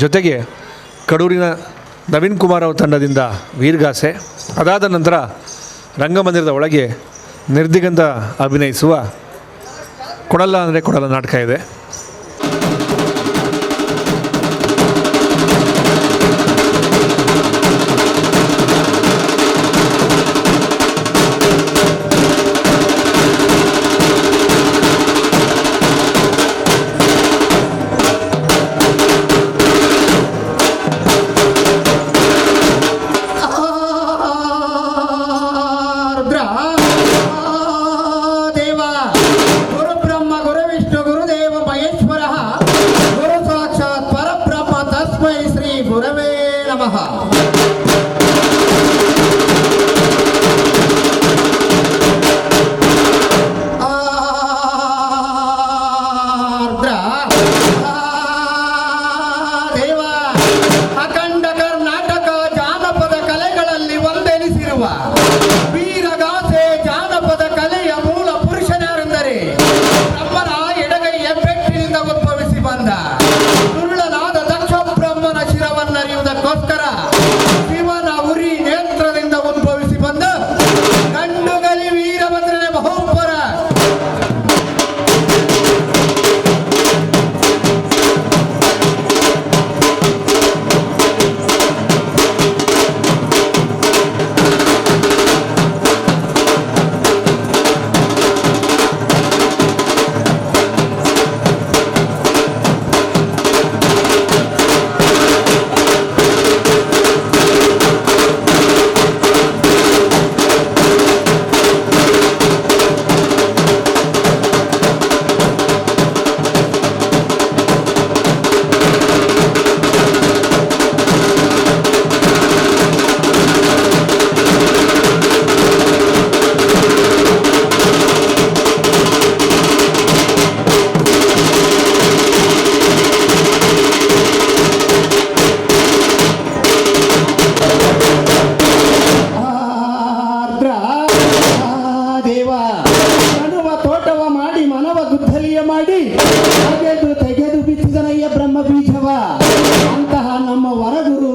ಜೊತೆಗೆ ಕಡೂರಿನ ನವೀನ್ ಕುಮಾರ್ ಅವರ ತಂಡದಿಂದ ವೀರಗಾಸೆ, ಅದಾದ ನಂತರ ರಂಗಮಂದಿರದ ಒಳಗೆ ನಿರ್ದಿಗಂಧ ಅಭಿನಯಿಸುವ ಕೊಡಲ್ಲ ಅಂದರೆ ಕೊಡಲ್ಲ ನಾಟಕ ಇದೆ.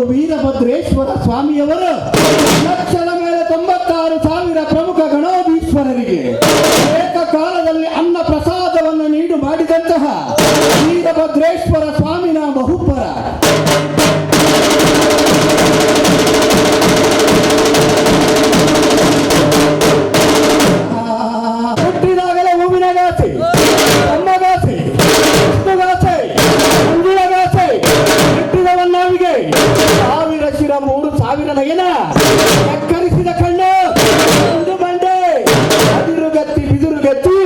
ವೀರಭದ್ರೇಶ್ವರ ಸ್ವಾಮಿಯವರು ಲಕ್ಷದ ಮೇಲೆ 96,000 ಪ್ರಮುಖ ಗಣಾಧೀಶ್ವರರಿಗೆ ಏಕಕಾಲದಲ್ಲಿ ಅನ್ನ ಪ್ರಸಾದವನ್ನು ನೀಡು ಮಾಡಿದಂತಹ ವೀರಭದ್ರೇಶ್ವರ ಸ್ವಾಮಿನ ಬಹುಪರ ಹುಟ್ಟಿದಾಗಲೇ ಹೂವಿನಗಾಸೆ, ಅಮ್ಮಗಾಸೆ, ಕೃಷ್ಣಗಾಸೆ, ಮಂಜುಳಗಾಸೆ ಹುಟ್ಟಿದವನ್ನಾವಿಗೆ 1000 ಶಿರ 3,000 ನಯನ ಎಕ್ಕರಿಸಿದ ಕಣ್ಣು ಒಂದು ಬಂಡೆ ಅದಿರುಗತ್ತಿ ಬಿದುರುಗತ್ತಿ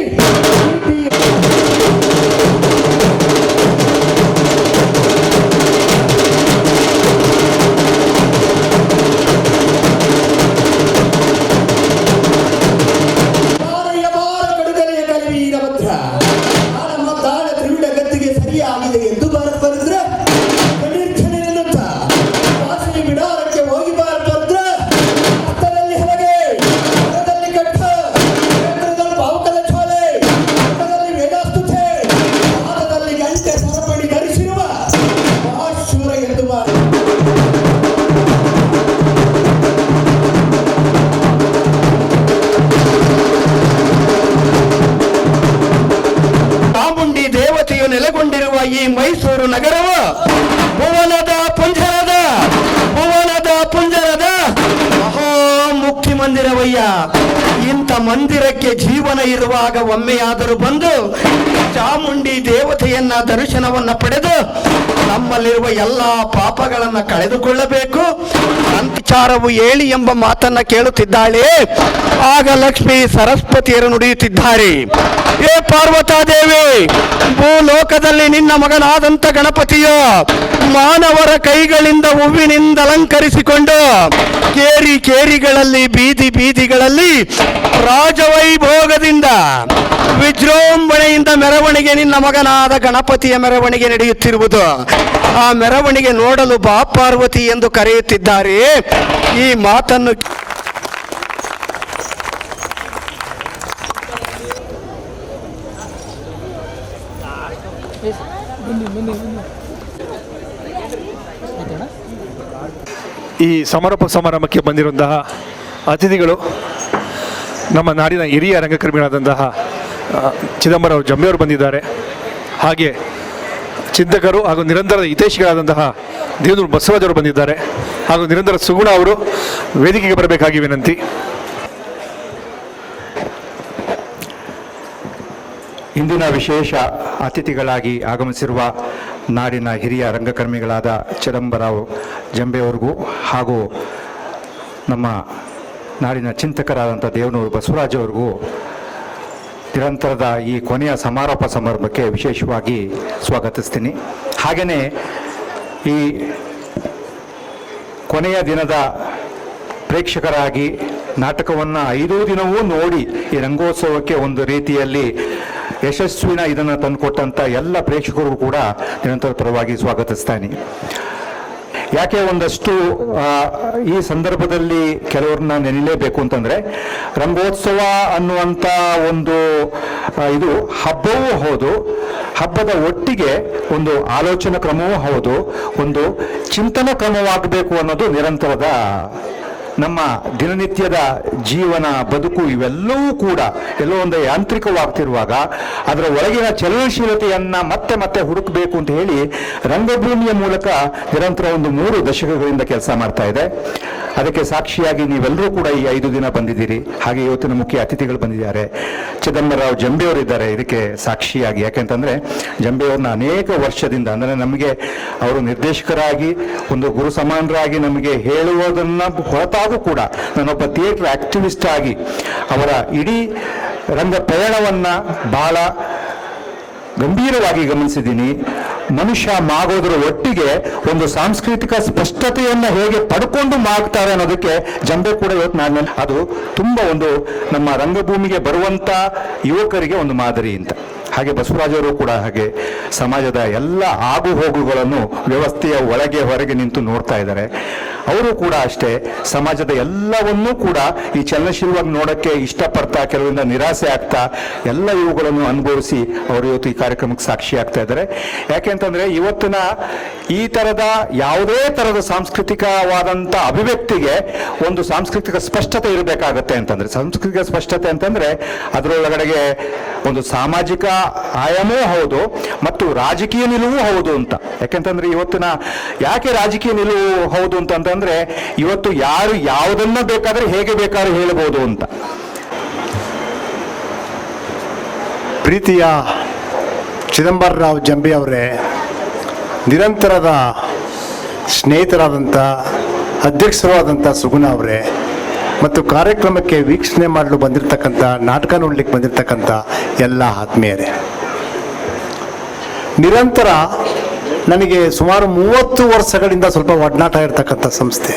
ನೆಲೆಗೊಂಡಿರುವ ಈ ಮೈಸೂರು ನಗರವು ಭುವನದ ಪುಂಜರದ ಮಹಾ ಮುಕ್ತಿ ಮಂದಿರವಯ್ಯ. ಇಂಥ ಮಂದಿರಕ್ಕೆ ಜೀವನ ಇರುವಾಗ ಒಮ್ಮೆಯಾದರೂ ಬಂದು ಚಾಮುಂಡಿ ದೇವತೆಯನ್ನ ದರ್ಶನವನ್ನ ಪಡೆದು ನಮ್ಮಲ್ಲಿರುವ ಎಲ್ಲಾ ಪಾಪಗಳನ್ನ ಕಳೆದುಕೊಳ್ಳಬೇಕು ಅಂತ್ಯಚಾರವು ಹೇಳಿ ಎಂಬ ಮಾತನ್ನ ಕೇಳುತ್ತಿದ್ದಾಳೆ. ಆಗ ಲಕ್ಷ್ಮೀ ಸರಸ್ವತಿಯರು ನುಡಿಯುತ್ತಿದ್ದಾರೆ, ಏ ಪಾರ್ವತಾದೇವಿ, ಭೂಲೋಕದಲ್ಲಿ ನಿನ್ನ ಮಗನಾದಂತ ಗಣಪತಿಯು ಮಾನವರ ಕೈಗಳಿಂದ ಹೂವಿನಿಂದ ಅಲಂಕರಿಸಿಕೊಂಡು ಕೇರಿಗಳಲ್ಲಿ ಬೀದಿಗಳಲ್ಲಿ ರಾಜವೈಭೋಗದಿಂದ ವಿಜೃಂಭಣೆಯಿಂದ ಮೆರವಣಿಗೆ ನಿನ್ನ ಮಗನಾದ ಗಣಪತಿಯ ಮೆರವಣಿಗೆ ನಡೆಯುತ್ತಿರುವುದು. ಆ ಮೆರವಣಿಗೆ ನೋಡಲು ಬಾ ಪಾರ್ವತಿ ಎಂದು ಕರೆಯುತ್ತಿದ್ದಾರೆ. ಈ ಮಾತನ್ನು ಈ ಸಮಾರೋಪ ಸಮಾರಂಭಕ್ಕೆ ಬಂದಿರುವಂತಹ ಅತಿಥಿಗಳು ನಮ್ಮ ನಾಡಿನ ಹಿರಿಯ ರಂಗಕರ್ಮಿಗಳಾದಂತಹ ಚಿದಂಬರ ಜಂಬೆಯವರು ಬಂದಿದ್ದಾರೆ. ಹಾಗೆ ಚಿಂತಕರು ಹಾಗೂ ನಿರಂತರ ಹಿತೈಷಿಗಳಾದಂತಹ ದೇವನೂರು ಬಸವರಾಜವರು ಬಂದಿದ್ದಾರೆ. ಹಾಗೂ ನಿರಂತರ ಸುಗುಣ ಅವರು ವೇದಿಕೆಗೆ ಬರಬೇಕಾಗಿ ವಿನಂತಿ. ಇಂದಿನ ವಿಶೇಷ ಅತಿಥಿಗಳಾಗಿ ಆಗಮಿಸಿರುವ ನಾಡಿನ ಹಿರಿಯ ರಂಗಕರ್ಮಿಗಳಾದ ಚಿದಂಬರಾವ್ ಜಂಬೆಯವರಿಗೂ ಹಾಗೂ ನಮ್ಮ ನಾಡಿನ ಚಿಂತಕರಾದಂಥ ದೇವನೂರು ಬಸವರಾಜ್ ಅವರಿಗೂ ನಿರಂತರದ ಈ ಕೊನೆಯ ಸಮಾರೋಪ ಸಮಾರಂಭಕ್ಕೆ ವಿಶೇಷವಾಗಿ ಸ್ವಾಗತಿಸ್ತೀನಿ. ಹಾಗೆಯೇ ಈ ಕೊನೆಯ ದಿನದ ಪ್ರೇಕ್ಷಕರಾಗಿ ನಾಟಕವನ್ನು 5 ದಿನವೂ ನೋಡಿ ಈ ರಂಗೋತ್ಸವಕ್ಕೆ ಒಂದು ರೀತಿಯಲ್ಲಿ ಯಶಸ್ವಿನ ಇದನ್ನು ತಂದುಕೊಟ್ಟಂಥ ಎಲ್ಲ ಪ್ರೇಕ್ಷಕರಿಗೂ ಕೂಡ ನಿರಂತರ ಪರವಾಗಿ ಸ್ವಾಗತಿಸ್ತಾನೆ. ಯಾಕೆ ಒಂದಷ್ಟು ಈ ಸಂದರ್ಭದಲ್ಲಿ ಕೆಲವ್ರನ್ನ ನೆನಲೇಬೇಕು ಅಂತಂದರೆ, ರಂಗೋತ್ಸವ ಅನ್ನುವಂಥ ಒಂದು ಇದು ಹಬ್ಬವೂ ಹೌದು, ಹಬ್ಬದ ಒಟ್ಟಿಗೆ ಒಂದು ಆಲೋಚನಾ ಕ್ರಮವೂ ಹೌದು, ಒಂದು ಚಿಂತನ ಕ್ರಮವಾಗಬೇಕು ಅನ್ನೋದು ನಿರಂತರದ ನಮ್ಮ ದಿನನಿತ್ಯದ ಜೀವನ ಬದುಕು ಇವೆಲ್ಲವೂ ಕೂಡ ಎಲ್ಲೋ ಒಂದು ಯಾಂತ್ರಿಕವಾಗ್ತಿರುವಾಗ ಅದರ ಒಳಗಿನ ಚಲನಶೀಲತೆಯನ್ನು ಮತ್ತೆ ಮತ್ತೆ ಹುಡುಕಬೇಕು ಅಂತ ಹೇಳಿ ರಂಗಭೂಮಿಯ ಮೂಲಕ ನಿರಂತರ ಒಂದು 3 ದಶಕಗಳಿಂದ ಕೆಲಸ ಮಾಡ್ತಾ ಇದೆ. ಅದಕ್ಕೆ ಸಾಕ್ಷಿಯಾಗಿ ನೀವೆಲ್ಲರೂ ಕೂಡ ಈ 5 ದಿನ ಬಂದಿದ್ದೀರಿ. ಹಾಗೆ ಇವತ್ತಿನ ಮುಖ್ಯ ಅತಿಥಿಗಳು ಬಂದಿದ್ದಾರೆ, ಚಿದಂಬರರಾವ್ ಜಂಬೆಯವರಿದ್ದಾರೆ ಇದಕ್ಕೆ ಸಾಕ್ಷಿಯಾಗಿ. ಯಾಕೆಂತಂದರೆ ಜಂಬೆಯವ್ರನ್ನ ಅನೇಕ ವರ್ಷದಿಂದ, ಅಂದರೆ ನಮಗೆ ಅವರು ನಿರ್ದೇಶಕರಾಗಿ ಒಂದು ಗುರು ಸಮಾನರಾಗಿ ನಮಗೆ ಹೇಳುವುದನ್ನು ಹೊರತಾಗೂ ಕೂಡ ನಾನೊಬ್ಬ ಥಿಯೇಟರ್ ಆಕ್ಟಿವಿಸ್ಟ್ ಆಗಿ ಅವರ ಇಡೀ ರಂಗ ಪ್ರಯಾಣವನ್ನು ಬಹಳ ಗಂಭೀರವಾಗಿ ಗಮನಿಸಿದ್ದೀನಿ. ಮನುಷ್ಯ ಮಾಗೋದ್ರ ಒಟ್ಟಿಗೆ ಒಂದು ಸಾಂಸ್ಕೃತಿಕ ಸ್ಪಷ್ಟತೆಯನ್ನು ಹೇಗೆ ಪಡ್ಕೊಂಡು ಮಾಡ್ತಾರೆ ಅನ್ನೋದಕ್ಕೆ ಜಂಬೆ ಕೂಡ ಇವತ್ತು ನಾನು ಅದು ತುಂಬ ಒಂದು ನಮ್ಮ ರಂಗಭೂಮಿಗೆ ಬರುವಂಥ ಯುವಕರಿಗೆ ಒಂದು ಮಾದರಿ ಅಂತ. ಹಾಗೆ ಬಸವರಾಜವರು ಕೂಡ ಹಾಗೆ ಸಮಾಜದ ಎಲ್ಲ ಆಗು ಹೋಗುಗಳನ್ನು ವ್ಯವಸ್ಥೆಯ ಒಳಗೆ ಹೊರಗೆ ನಿಂತು ನೋಡ್ತಾ ಇದ್ದಾರೆ. ಅವರು ಕೂಡ ಅಷ್ಟೇ ಸಮಾಜದ ಎಲ್ಲವನ್ನೂ ಕೂಡ ಈ ಚಲನಶೀಲವಾಗಿ ನೋಡೋಕ್ಕೆ ಇಷ್ಟಪಡ್ತಾ, ಕೆಲವರಿಂದ ನಿರಾಸೆ ಆಗ್ತಾ ಎಲ್ಲ ಇವುಗಳನ್ನು ಅನುಭವಿಸಿ ಅವರು ಇವತ್ತು ಈ ಕಾರ್ಯಕ್ರಮಕ್ಕೆ ಸಾಕ್ಷಿ ಆಗ್ತಾ ಇದ್ದಾರೆ. ಯಾಕೆಂತಂದರೆ ಇವತ್ತಿನ ಈ ಥರದ ಯಾವುದೇ ಥರದ ಸಾಂಸ್ಕೃತಿಕವಾದಂಥ ಅಭಿವ್ಯಕ್ತಿಗೆ ಒಂದು ಸಾಂಸ್ಕೃತಿಕ ಸ್ಪಷ್ಟತೆ ಇರಬೇಕಾಗತ್ತೆ. ಅಂತಂದರೆ ಸಾಂಸ್ಕೃತಿಕ ಸ್ಪಷ್ಟತೆ ಅಂತಂದರೆ ಅದರೊಳಗಡೆಗೆ ಒಂದು ಸಾಮಾಜಿಕ ಆಯಾಮವೂ ಹೌದು ಮತ್ತು ರಾಜಕೀಯ ನಿಲುವು ಹೌದು ಅಂತ. ಯಾಕೆಂತಂದ್ರೆ ಇವತ್ತಿನ ಯಾಕೆ ರಾಜಕೀಯ ನಿಲುವು ಹೌದು ಅಂತಂದ್ರೆ ಇವತ್ತು ಯಾರು ಯಾವುದನ್ನ ಬೇಕಾದ್ರೆ ಹೇಗೆ ಬೇಕಾದ್ರೂ ಹೇಳಬಹುದು ಅಂತ. ಪ್ರೀತಿಯ ಚಿದಂಬರರಾವ್ ಜಂಬೆ ಅವರೇ, ನಿರಂತರದ ಸ್ನೇಹಿತರಾದಂಥ ಅಧ್ಯಕ್ಷರು ಆದಂಥ ಸುಗುಣ ಅವರೇ, ಮತ್ತು ಕಾರ್ಯಕ್ರಮಕ್ಕೆ ವೀಕ್ಷಣೆ ಮಾಡಲು ಬಂದಿರತಕ್ಕಂಥ, ನಾಟಕ ನೋಡ್ಲಿಕ್ಕೆ ಬಂದಿರತಕ್ಕಂಥ ಎಲ್ಲ ಆತ್ಮೀಯರೇ, ನಿರಂತರ ನನಗೆ ಸುಮಾರು 30 ವರ್ಷಗಳಿಂದ ಸ್ವಲ್ಪ ಒಡನಾಟ ಇರತಕ್ಕಂಥ ಸಂಸ್ಥೆ.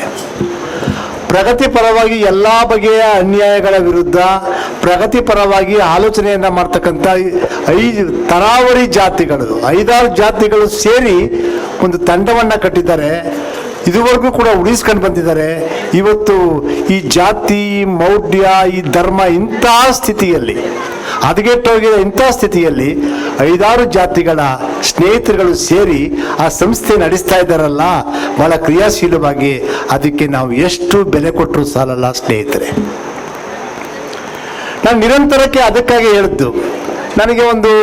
ಪ್ರಗತಿ ಪರವಾಗಿ ಎಲ್ಲ ಬಗೆಯ ಅನ್ಯಾಯಗಳ ವಿರುದ್ಧ ಪ್ರಗತಿ ಪರವಾಗಿ ಆಲೋಚನೆಯನ್ನು ಮಾಡ್ತಕ್ಕಂಥ 5 ತರಾವರಿ ಜಾತಿಗಳು, 5-6 ಜಾತಿಗಳು ಸೇರಿ ಒಂದು ತಂಡವನ್ನು ಕಟ್ಟಿದ್ದಾರೆ. ಇದುವರೆಗೂ ಕೂಡ ಉಳಿಸ್ಕೊಂಡು ಬಂದಿದ್ದಾರೆ. ಇವತ್ತು ಈ ಜಾತಿ, ಮೌಢ್ಯ, ಈ ಧರ್ಮ ಇಂತಹ ಸ್ಥಿತಿಯಲ್ಲಿ, ಹದಗೆಟ್ಟೋಗಿರೋ ಇಂಥ ಸ್ಥಿತಿಯಲ್ಲಿ 5-6 ಜಾತಿಗಳ ಸ್ನೇಹಿತರುಗಳು ಸೇರಿ ಆ ಸಂಸ್ಥೆ ನಡೆಸ್ತಾ ಇದ್ದಾರಲ್ಲ, ಬಹಳ ಕ್ರಿಯಾಶೀಲವಾಗಿ. ಅದಕ್ಕೆ ನಾವು ಎಷ್ಟು ಬೆಲೆ ಕೊಟ್ಟರು ಸಾಲಲ್ಲ ಸ್ನೇಹಿತರೆ. ನಾನು ನಿರಂತರಕ್ಕೆ ಅದಕ್ಕಾಗಿ ಹೇಳಿದ್ದು, ನನಗೆ ಒಂದು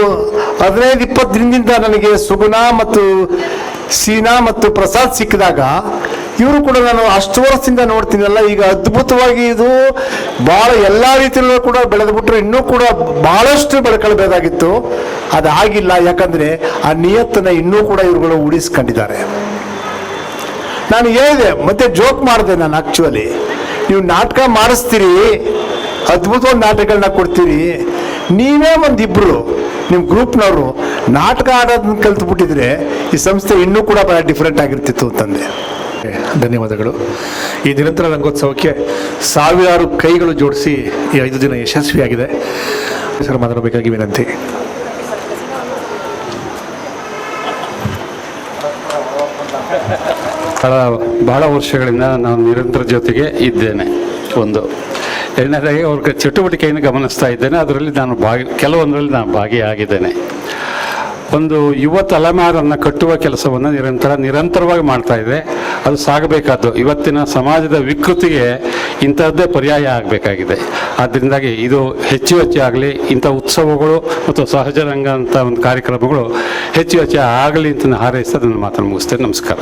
15-20 ದಿನದಿಂದ ನನಗೆ ಸುಗುಣ ಮತ್ತು ಸೀನಾ ಮತ್ತು ಪ್ರಸಾದ್ ಸಿಕ್ಕಿದಾಗ, ಇವರು ಕೂಡ ನಾನು ಅಷ್ಟು ವರ್ಷದಿಂದ ನೋಡ್ತೀನಲ್ಲ, ಈಗ ಅದ್ಭುತವಾಗಿ ಇದು ಭಾಳ ಎಲ್ಲ ರೀತಿಯಲ್ಲೂ ಕೂಡ ಬೆಳೆದ್ಬಿಟ್ರೆ ಇನ್ನೂ ಕೂಡ ಬಹಳಷ್ಟು ಬೆಳ್ಕೊಳ್ಬೇಕಾಗಿತ್ತು. ಅದಾಗಿಲ್ಲ. ಯಾಕಂದರೆ ಆ ನಿಯತ್ತನ್ನು ಇನ್ನೂ ಕೂಡ ಇವುಗಳು ಉಳಿಸ್ಕೊಂಡಿದ್ದಾರೆ. ನಾನು ಹೇಳಿದೆ, ಮತ್ತೆ ಜೋಕ್ ಮಾಡಿದೆ ನಾನು. ಆ್ಯಕ್ಚುಲಿ ನೀವು ನಾಟಕ ಮಾಡಿಸ್ತೀರಿ, ಅದ್ಭುತವಾದ ನಾಟಕಗಳನ್ನ ಕೊಡ್ತೀರಿ, ನೀವೇ ಒಂದಿಬ್ಬರು ನಿಮ್ಮ ಗ್ರೂಪ್ನವರು ನಾಟಕ ಆಡೋದನ್ನ ಕಲ್ತ್ಬಿಟ್ಟಿದ್ರೆ ಈ ಸಂಸ್ಥೆ ಇನ್ನೂ ಕೂಡ ಬಹಳ ಡಿಫ್ರೆಂಟ್ ಆಗಿರ್ತಿತ್ತು ಅಂತಂದೆ. ಧನ್ಯವಾದಗಳು. ಈ ನಿರಂತರ ರಂಗೋತ್ಸವಕ್ಕೆ 1000 ಕೈಗಳು ಜೋಡಿಸಿ ಈ 5 ದಿನ ಯಶಸ್ವಿಯಾಗಿದೆ. ಸರ್ ಮಾತಾಡಬೇಕಾಗಿ ವಿನಂತಿ. ಬಹಳ ವರ್ಷಗಳಿಂದ ನಾನು ನಿರಂತರ ಜೊತೆಗೆ ಇದ್ದೇನೆ. ಒಂದು ಎರಡನೇದಾಗಿ ಅವ್ರ ಚಟುವಟಿಕೆಯನ್ನು ಗಮನಿಸ್ತಾ ಇದ್ದೇನೆ. ಅದರಲ್ಲಿ ನಾನು ಕೆಲವೊಂದರಲ್ಲಿ ನಾನು ಭಾಗಿಯಾಗಿದ್ದೇನೆ. ಒಂದು ಯುವ ತಲೆಮಾರನ್ನು ಕಟ್ಟುವ ಕೆಲಸವನ್ನು ನಿರಂತರವಾಗಿ ಮಾಡ್ತಾ ಇದೆ. ಅದು ಸಾಗಬೇಕಾದ್ದು. ಇವತ್ತಿನ ಸಮಾಜದ ವಿಕೃತಿಗೆ ಇಂಥದ್ದೇ ಪರ್ಯಾಯ ಆಗಬೇಕಾಗಿದೆ. ಆದ್ದರಿಂದಾಗಿ ಇದು ಹೆಚ್ಚು ಆಗಲಿ, ಇಂಥ ಉತ್ಸವಗಳು ಮತ್ತು ಸಹಜರಂಗ ಅಂತ ಒಂದು ಕಾರ್ಯಕ್ರಮಗಳು ಹೆಚ್ಚು ಆಗಲಿ ಅಂತ ನಾನು ಹಾರೈಸ್ತಾ ನನ್ನ ಮಾತನ್ನು ಮುಗಿಸ್ತೇನೆ. ನಮಸ್ಕಾರ.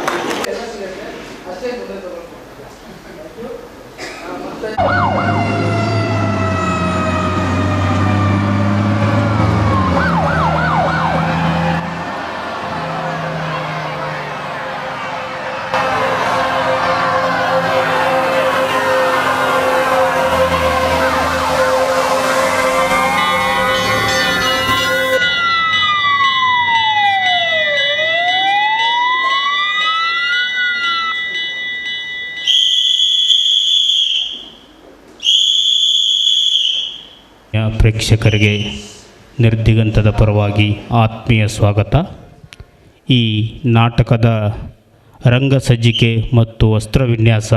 ಪ್ರೇಕ್ಷಕರಿಗೆ ನಿರ್ದಿಗಂತದ ಪರವಾಗಿ ಆತ್ಮೀಯ ಸ್ವಾಗತ. ಈ ನಾಟಕದ ರಂಗಸಜ್ಜಿಕೆ ಮತ್ತು ವಸ್ತ್ರವಿನ್ಯಾಸ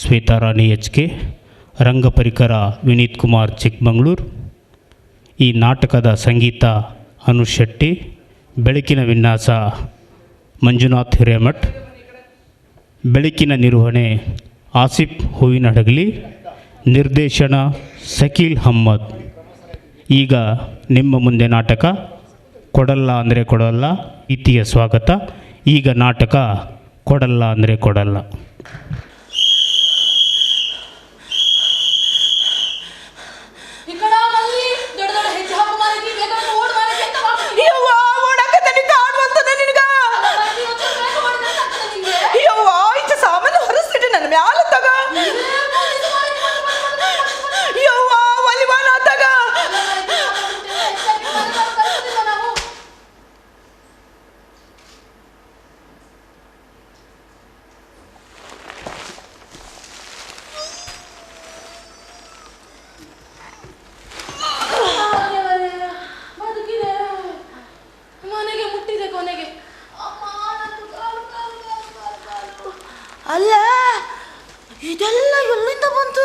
ಶ್ವೇತಾರಾಣಿ HK, ರಂಗಪರಿಕರ ವಿನೀತ್ ಕುಮಾರ್ ಚಿಕ್ಕಮಗಳೂರು. ಈ ನಾಟಕದ ಸಂಗೀತ ಅನುಷ್ ಶೆಟ್ಟಿ, ಬೆಳಕಿನ ವಿನ್ಯಾಸ ಮಂಜುನಾಥ್ ಹಿರೇಮಠ್, ಬೆಳಕಿನ ನಿರ್ವಹಣೆ ಆಸಿಫ್ ಹೂವಿನಹಡಗಲಿ, ನಿರ್ದೇಶನ ಶಕೀಲ್ ಅಹ್ಮದ್. ಈಗ ನಿಮ್ಮ ಮುಂದೆ ನಾಟಕ ಕೊಡಲ್ಲ ಅಂದರೆ ಕೊಡಲ್ಲ, ಪ್ರೀತಿಯ ಸ್ವಾಗತ. ಈಗ ನಾಟಕ ಕೊಡಲ್ಲ ಅಂದರೆ ಕೊಡಲ್ಲ. ಅಲ್ಲ, ಇದೆಲ್ಲ ಎಲ್ಲಿಂದ ಬಂತು?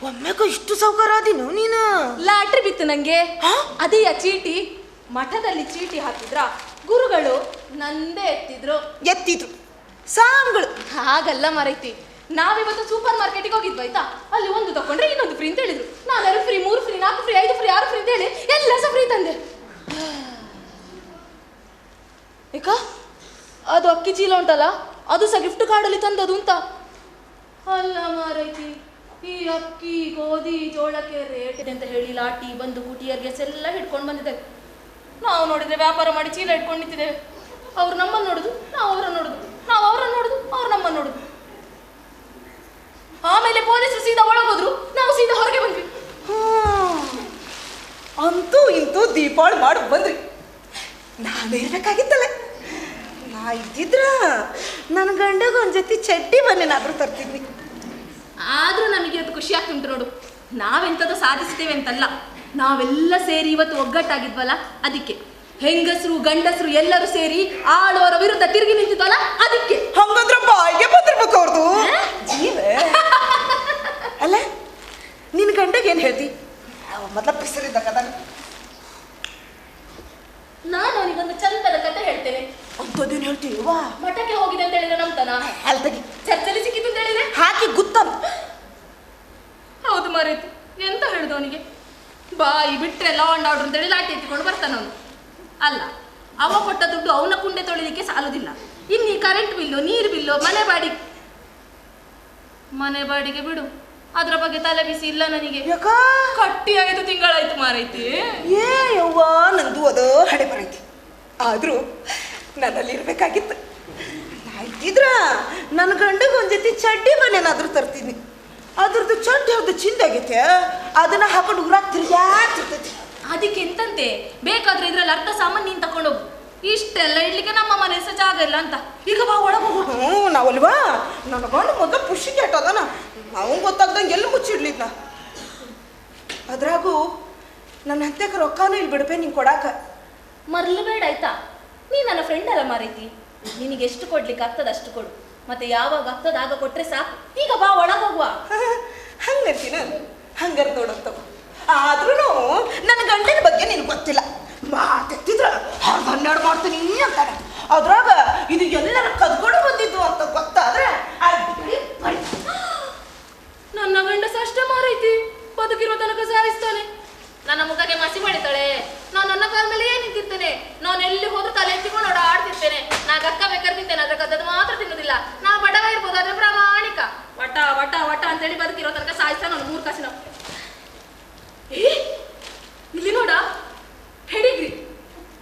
ಒಮ್ಮೆಗ ಇಷ್ಟು ಸೌಕರ್ಯದಿನು ನೀನು? ಲಾಟ್ರಿ ಬಿತ್ತು ನಂಗೆ. ಅದೇ ಚೀಟಿ ಮಠದಲ್ಲಿ ಚೀಟಿ ಹಾಕಿದ್ರ ಗುರುಗಳು ನಂದೇ ಎತ್ತಿದ್ರು ಸಾಂಗಳು. ಹಾಗಲ್ಲ ಮರೈತಿ, ನಾವಿವತ್ತು ಸೂಪರ್ ಮಾರ್ಕೆಟಿಗೆ ಹೋಗಿದ್ವಾಯ್ತಾ, ಅಲ್ಲಿ ಒಂದು ತಕೊಂಡ್ರೆ ಇನ್ನೊಂದು ಫ್ರೀ ಅಂತ ಹೇಳಿದ್ರು. ನಾನು 2 free 3 free 4 free 5 free 6 free ಅಂತ ಹೇಳಿ ಎಲ್ಲ ಸಹ ಫ್ರೀ ತಂದೆ. ಏಕ ಅದು ಅಕ್ಕಿ ಚೀಲ ಉಂಟಲ್ಲ, ಅದು ಸಹ ಗಿಫ್ಟ್ ಕಾರ್ಡಲ್ಲಿ ತಂದದು ಅಂತ. ಅಲ್ಲ ಮಾರೈತಿ, ಈ ಅಕ್ಕಿ ಗೋಧಿ ಜೋಳಕ್ಕೆ ರೇಟ್ ಇದೆ ಅಂತ ಹೇಳಿ ಲಾಟಿ ಬಂದು ಕುಟಿಯರ್ಗೆ ಎಲ್ಲ ಹಿಡ್ಕೊಂಡು ಬಂದಿದ್ದೇವೆ. ನಾವು ನೋಡಿದ್ರೆ ವ್ಯಾಪಾರ ಮಾಡಿ ಚೀಲ ಹಿಡ್ಕೊಂಡು ನಿಂತಿದ್ದೇವೆ. ಅವ್ರು ನಮ್ಮನ್ನು ನೋಡುದು, ನಾವು ಅವರನ್ನು ನೋಡುದು, ನಾವು ಅವರನ್ನು ನೋಡುದು, ಅವ್ರು ನಮ್ಮನ್ನು ನೋಡುದು. ಆಮೇಲೆ ಪೊಲೀಸರು ಸೀದಾ ಒಳಗೋದ್ರು, ನಾವು ಸೀದಾ ಹೊರಗೆ ಬಂದ್ವಿ. ಅಂತೂ ಇಂತೂ ದೀಪಾವಳಿ ಮಾಡಿ ಬಂದ್ರಿ. ನಾನು ಇರ್ಬೇಕಾಗಿತ್ತಲ್ಲ. ನಾ ಇದ್ದಿದ್ರ ನನ್ನ ಗಂಡಗ ಒಂದ್ ಜೊತೆ ಚಡ್ಡಿ ಬನ್ನೇನಾದ್ರೂ ತರ್ತಿದ್ವಿ. ಆದ್ರೂ ನಮಗೆ ಅದು ಖುಷಿ ಆಗ್ತುಂಟು ನೋಡು. ನಾವೆಂಥದ್ದು ಸಾಧಿಸ್ತೇವೆ ಅಂತಲ್ಲ, ನಾವೆಲ್ಲ ಸೇರಿ ಇವತ್ತು ಒಗ್ಗಟ್ಟಾಗಿದ್ವಲ್ಲ ಅದಕ್ಕೆ. ಹೆಂಗಸರು ಗಂಡಸರು ಎಲ್ಲರೂ ಸೇರಿ ಆಳುವರ ವಿರುದ್ಧ ತಿರುಗಿ ನಿಂತಿದ್ವಲ್ಲ ಅದಕ್ಕೆ. ಹಂಗಂದ್ರ ಬಾಯಿಗೆ ಬಂದಿರ್ಬೇಕು ಅವ್ರದು ಜೀವ. ಅಲ್ಲ, ನಿನ್ನ ಗಂಡಗೆ ಏನ್ ಹೇಳ್ತಿ? ಮೊದಲ ಪಿಸರಿದ್ದ ಕದ. ನಾನು ಅವನಿಗೊಂದು ಚಂದದ ಕತೆ ಹೇಳ್ತೇನೆ. ಅಂಥದ್ದೇನು ಹೇಳ್ತೀವಾ? ಮಠಕ್ಕೆ ಹೋಗಿದೆ ಅಂತ ಹೇಳಿದ್ರೆ ನಂಬ್ತಾನ? ಅಲ್ತಗಿ ಚರ್ಚಲ್ಲಿ ಸಿಕ್ಕಿದ್ದು ಅಂತ ಹೇಳಿದ್ರೆ ಹಾಕಿ ಗುತ್ತಂ. ಹೌದು ಮಾರೈತಿ, ಎಂತ ಹೇಳುದು ಅವನಿಗೆ? ಬಾಯಿ ಬಿಟ್ರೆ ಲಾ ಅಂಡ್ ಆರ್ಡರ್ ಅಂತೇಳಿ ಲಾಟಿ ಎತ್ತಿಕೊಂಡು ಬರ್ತಾನ ಅವನು. ಅಲ್ಲ, ಅವ ಕೊಟ್ಟ ದುಡ್ಡು ಅವನ ಕುಂಡೆ ತೊಳಿಲಿಕ್ಕೆ ಸಾಲುದಿಲ್ಲ. ಇನ್ನು ಈ ಕರೆಂಟ್ ಬಿಲ್ಲು, ನೀರು ಬಿಲ್ಲು, ಮನೆ ಬಾಡಿಗೆ ಬಿಡು, ಅದ್ರ ಬಗ್ಗೆ ತಲೆ ಬಿಸಿ ಇಲ್ಲ ನನಗೆ. ಕಟ್ಟಿ 5 ತಿಂಗಳಾಯ್ತು ಮಾರೈತಿ. ಏ ಯವ್ವ, ನಂದು ಅದು ಹಡೆ ಬರೈತಿ. ಆದ್ರೂ ನನ್ನಲ್ಲಿ ಇರ್ಬೇಕಾಗಿತ್ತು. ನಾ ಇದ್ದಿದ್ರ ನನ್ನ ಗಂಡಗೆ ಒಂದ್ ಜೊತೆ ಚಡ್ಡಿ ಬನ್ನೇನಾದ್ರೂ ತರ್ತೀನಿ. ಅದ್ರದ್ದು ಚಡ್ಡಿ ಅವ್ರದ್ದು ಚಿಂದಾಗೈತೆ, ಅದನ್ನ ಹಾಕೊಂಡು ಉಗ್ರಾಕ್ ತಿರ್ಗಾಡ್ತಿರ್ತೈತಿ. ಅದಕ್ಕೆ ಎಂತಂತೆ, ಬೇಕಾದ್ರೆ ಇದ್ರಲ್ಲಿ ಅರ್ಧ ಸಾಮಾನು ನೀನ್ ತಕೊಂಡೋಗು. ಇಷ್ಟೆಲ್ಲ ಇಡ್ಲಿಕ್ಕೆ ನಮ್ಮ ಮನೆ ಸಹ ಜಾಗ ಇಲ್ಲ ಅಂತ. ಈಗ ಬಾ ಒಳಗೋಗು. ನಾವಲ್ವಾ, ನನ್ನ ಗಂಡ ಮೊದಲು ಪುಷಿ ಕೆಟ್ಟದನ, ನಾವು ಗೊತ್ತಾಗ್ದಂಗೆ ಎಲ್ಲಿ ಮುಚ್ಚಿಡ್ಲಿದ್ನ. ಅದ್ರಾಗೂ ನನ್ನ ಹತ್ಯಕ್ಕೆ ರೊಕ್ಕನೂ ಇಲ್ಲಿ ಬಿಡ್ಬೇ ನಿಂಗೆ ಕೊಡಾಕ. ಮರ್ಲು ಬೇಡ ಆಯ್ತಾ? ನೀ ನನ್ನ ಫ್ರೆಂಡ್ ಅಲ್ಲ ಮಾರೈತಿ, ನಿನಗೆ ಎಷ್ಟು ಕೊಡ್ಲಿಕ್ಕೆ ಆಗ್ತದ ಅಷ್ಟು ಕೊಡು. ಮತ್ತೆ ಯಾವಾಗ ಆಗ್ತದ ಆಗ ಕೊಟ್ರೆ ಸಾಕು. ಈಗ ಬಾ ಒಳಗೋಗುವ. ಹಂಗಂತೀನ? ಹಂಗಾರ ನೋಡಂತವ. ಆದ್ರೂ ನನ್ನ ಗಂಡನ ಬಗ್ಗೆ ನಿನ್ಗೆ ಗೊತ್ತಿಲ್ಲ. ಮಾತೆತ್ತಿದ್ರ 12 ಮಾಡ್ತೀನಿ ಅಂತಾನೆ. ಅದ್ರಾಗ ಇದು ಎಲ್ಲರ ಕದ್ಕೊಂಡು ಬಂದಿದ್ದು ಅಂತ ಗೊತ್ತಾದ್ರೆ ಅಡ್ಡಿ ಬಡಿ. ನನ್ನ ಗಂಡಸ ಅಷ್ಟೇ ಮಾರೈತಿ, ಬದುಕಿರೋ ತನಕ ಸಾಯಿಸ್ತಾನೆ. ನನ್ನ ಮುಖಕ್ಕೆ ಮಸಿ ಮಾಡಿತಾಳೆ. ನಾನು ನನ್ನ ಕಾಲ ಮೇಲೆ ಏನ್ ನಿಂತಿರ್ತೇನೆ. ನಾನು ಎಲ್ಲಿ ಹೋದ್ರೂ ತಲೆ ಎತ್ತಿಕೊಂಡು ಓಡಾಡ್ತಿರ್ತೇನೆ. ನಾ ಗಕ್ಕ ಬೇಕಾದ್ರೆ ತಿಂತೇನೆ, ಅದ್ರ ಗದ್ದದ ಮಾತ್ರ ತಿನ್ನೋದಿಲ್ಲ. ನಾ ಬಡವ ಇರ್ಬೋದು, ಆದ್ರೆ ಪ್ರಾಮಾಣಿಕ. ವಟ ವಟ ವಟ ಅಂತೇಳಿ ಬದುಕಿರೋ ತನಕ ಸಾಯಿಸ್ತಾನೆ ಅವ್ನು 3 ಕಾಸಿನ. ಇಲ್ಲಿ ನೋಡ, Pedigree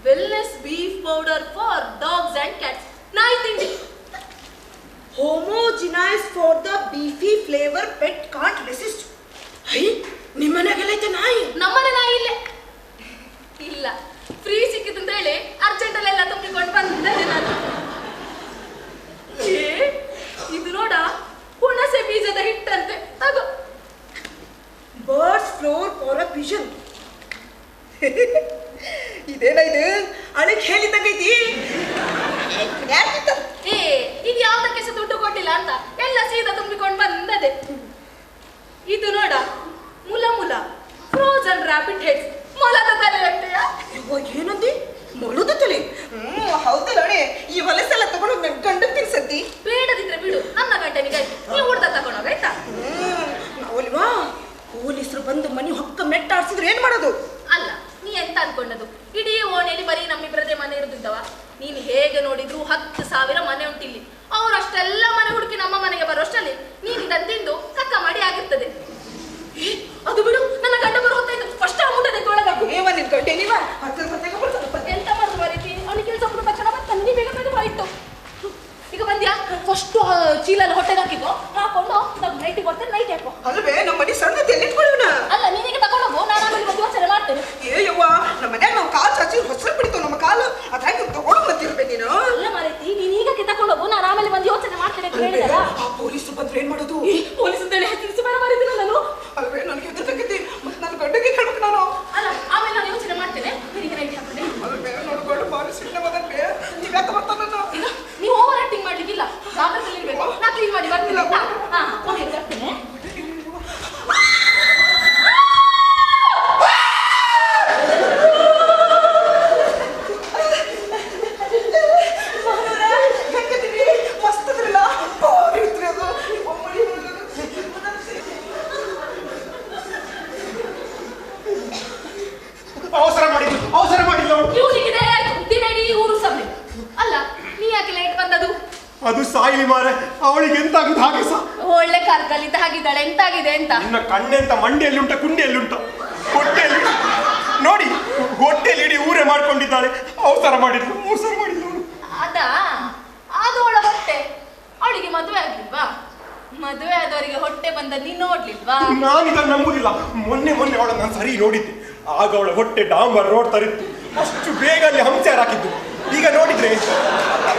wellness beef powder for dogs and cats. ನಾಯಿ ತಿಂಡಿ. Homogenise for the beefy flavour pet can't resist. Hi, ನಿಮ್ಮನೆಗೆಲ್ಲ ಐತೆ ನಾಯಿ? ನಮ್ಮನೆ ನಾಯಿ ಇಲ್ಲೇ ಇಲ್ಲ. ಫ್ರೀ ಸಿಕ್ಕಿತು ಅಂತ ಹೇಳಿ ಅರ್ಜೆಂಟಲ್ಲೆಲ್ಲ ತುಂಬಿಕೊಂಡು ಬಂದೆ ನಾನು. ಇದು ನೋಡ, ಹುಣಸೆ ಬೀಜದ ಹಿಟ್ಟಂತೆ. ತಗೋ. Birds flour for a pigeon. ಇದೇನ ಇದು? ಅಳಿಗೆ ಹೇಳಿದಂಗೈತಿ. ಇದು ಯಾವ್ದಕ್ಕೆ ಸಹ ದುಡ್ಡು ಕೊಟ್ಟಿಲ್ಲ ಅಂತ ಎಲ್ಲ ಸೀದಾ ತುಂಬಿಕೊಂಡು ಬಂದದೆ. ಇದು ನೋಡ, ಮುಲ ಮುಲ ಫ್ರೋಜನ್ ರಾಬಿಟ್ ಹೆಡ್ಸ್. ಮೊಲದ ತಲೆ ಅಂತೆಯ. ಏನಂದಿ? ಮೊಳದ ತಲೆ? ಹೌದಲ್ಲ ನೋಡಿ. ಈ ಹೊಲಸೆಲ್ಲ ತಗೊಂಡು ನನ್ನ ಗಂಡ ತಿನ್ಸದ್ದಿ. ಬೇಡದಿದ್ರೆ ಬಿಡು, ನನ್ನ ಗಂಟನಿಗಾಯ್ತು. ನೀವು ಹುಡ್ದ ತಗೊಂಡೋಗಾಯ್ತಾ? ನಾವಲ್ವಾ ಪೊಲೀಸರು ಬಂದು ಮನೆ ಹೊಕ್ಕ ಮೆಟ್ಟಾಡ್ಸಿದ್ರೆ ಏನ್ ಮಾಡೋದು? ಅಲ್ಲ, ನೀ ಎಂತ ಅನ್ಕೊಂಡದು? ಇಡೀ ಓಣೆಯಲ್ಲಿ ಬರೀ ನಮ್ಮಿಬ್ಬರದೇ ಮನೆ ಇರುದಿದ್ದವ. ನೀನು ಹೇಗೆ ನೋಡಿದ್ರು 10,000 ಮನೆ ಉಂಟಿಲ್ಲಿ. ಅವರಷ್ಟೆಲ್ಲ ಮನೆ ಹುಡುಕಿ ನಮ್ಮ ಮನೆಗೆ ಬರೋಷ್ಟಲ್ಲಿ ನೀನು ಇದನ್ನು ತಿಂದು ಕಕ್ಕ ಮಾಡಿ ಆಗಿರ್ತದೆ. ಅದು ಬಿಡು, ನನ್ನ ಗಂಡ ಬರೋ ಹೊತ್ತಾಯ್ತು. ಫಸ್ಟ್ ಅಮೌಂಟ್ ಅದಕ್ಕೆ ಒಳಗಾಕು. ನೀವ ನಿನ್ ಗಂಟೆ ನೀವ ಎಂತ ಮಾಡುದು ಬರೀತಿ? ಅವನಿಗೆ ಕೆಲಸ ಬಿಟ್ಟು ತಕ್ಷಣ ಬರ್ತಾನೆ. ನೀ ಬೇಗ ಬೇಗ ಬಾಯಿಟ್ಟು. ಈಗ ಬಂದ್ಯಾ? ಫಸ್ಟ್ ಚೀಲಲ್ಲಿ ಹೊಟ್ಟೆಗೆ ಹಾಕಿದ್ದು ಹಾಕೊಂಡು ನಾವು ನೈಟಿಗೆ ಬರ್ತೇನೆ. ನೈಟ್ ಹಾಕೋ. ಅಲ್ವೇ ನಮ್ಮ ಮನೆ ಸಣ್ಣ ಎಲ್ಲಿಟ್ಕೊಳ್ಳೋಣ? ಅಲ್ಲ, ನೀನೀಗ ತಗೊಂಡೋಗು. ನಾನು ಆಮೇಲೆ ಮದುವೆ ಯೋಚನೆ ಮಾಡ್ತೇನೆ. ಯವ್ವ, ನಮ್ಮ ಮನ್ಯಾಗ ನಾವು ಕಾಲು ಚಾಚಿ ಹೊಸ ಬಿಡ್ತು ನಮ್ಮ ಕಾಲು. ಅದ್ರಾಗ ತಗೊಂಡು ಬಂದಿರ್ಬೇಕು ನೀನು. ಅಲ್ಲ ಮಾರೈತಿ, ನೀನ್ ಈಗ ತಗೊಂಡೋಗು. ನಾನು ಆಮೇಲೆ ಬಂದು ಯೋಚನೆ ಮಾಡ್ತೇನೆ ಅಂತ ಹೇಳಿದಾರ. ಆ ಪೊಲೀಸರು ಬಂದ್ರೆ ಏನ್ ಮಾಡೋದು? ಪೊಲೀಸ್ ಅಂತ ಹೇಳಿ ತಿಳಿಸಿ ಬೇಡ ಮಾರಿದ್ದೀನಿ ನಾನು. ಅಲ್ವೇ, ನನಗೆ ಎದುರು ತಗ್ಗಿದ್ದಿ. ಮತ್ತೆ ನನ್ನ ಗಂಡಗೆ ಹೇಳ್ಬೇಕು ನಾನು. ಅಲ್ಲ, ಆಮೇಲೆ ನಾನು ಯೋಚನೆ ಮಾಡ್ತೇನೆ. ನಿನಗೆ ನೈಟ್ ಹಾಕೊಂಡೆ. ಅಲ್ವೇ, ನೋಡ್ಕೊಂಡು ಬಾರಿ ಸಿಟ್ಟ ಬಂದ್ರೆ ನೀವ್ ಯಾಕೆ ಬರ್ತಾನ? ನೀವು ಓವರ್ ಆಕ್ಟಿಂಗ್ ಮಾಡ್ಲಿಕ್ಕಿಲ್ಲ. ಜಾಗ್ರತೆಯಲ್ಲಿ ಇರ್ಬೇಕು. ನಾ ಕ್ಲೀನ್ ಮಾಡಿ ಬರ್ತೀನಿ. ಹೋಗಿ ಬರ್ತೇನೆ. ಅವಸರ ಮಾಡಿಲ್ಲ. ಇವನಿಗಿದೆ ದಿನಡಿ ಊರು ಸಭೆ. ಅಲ್ಲ, ನೀ ಯಾಕೆ ಲೇಟ್ ಬಂದದು? ಅದು ಸಾಯಿಲಿ ಮಾರೆ, ಅವಳಿಗೆ ಎಂತಾಗುದು ಹಾಗೆ ಸಹ. ಒಳ್ಳೆ ಕಾರ್ಕಲಿತ ಆಗಿದ್ದಾಳೆ. ಎಂತಾಗಿದೆ ಅಂತ? ನಿನ್ನ ಕಣ್ಣೆಂತ ಮಂಡಿಯಲ್ಲಿ ಉಂಟ, ಕುಂಡಿಯಲ್ಲಿ ಉಂಟ, ಹೊಟ್ಟೆಯಲ್ಲಿ ನೋಡಿ, ಹೊಟ್ಟೆಯಲ್ಲಿ ಇಡೀ ಊರೇ ಮಾಡ್ಕೊಂಡಿದ್ದಾಳೆ. ಅವಸರ ಮಾಡಿದ್ಲು. ಅದು ಅವಳ ಹೊಟ್ಟೆ. ಅವಳಿಗೆ ಮದುವೆ ಆಗ್ಲಿಲ್ವಾ? ಮದುವೆ ಆದವರಿಗೆ ಹೊಟ್ಟೆ ಬಂದ ನೀನ್ ನೋಡ್ಲಿಲ್ವಾ? ನಾನು ಇದನ್ನು ನಂಬುದಿಲ್ಲ. ಮೊನ್ನೆ ಅವಳ ನಾನು ಸರಿ ನೋಡಿದ್ದೆ. ಆಗ ಅವಳ ಹೊಟ್ಟೆ ಡಾಂಬರ್ ರೋಡ್ ತರಿತ್ತು. ಅಷ್ಟು ಬೇಗ ಅಲ್ಲಿ ಹಂಸಾರ ಹಾಕಿದ್ದು. ಈಗ ನೋಡಿದ್ರೆ,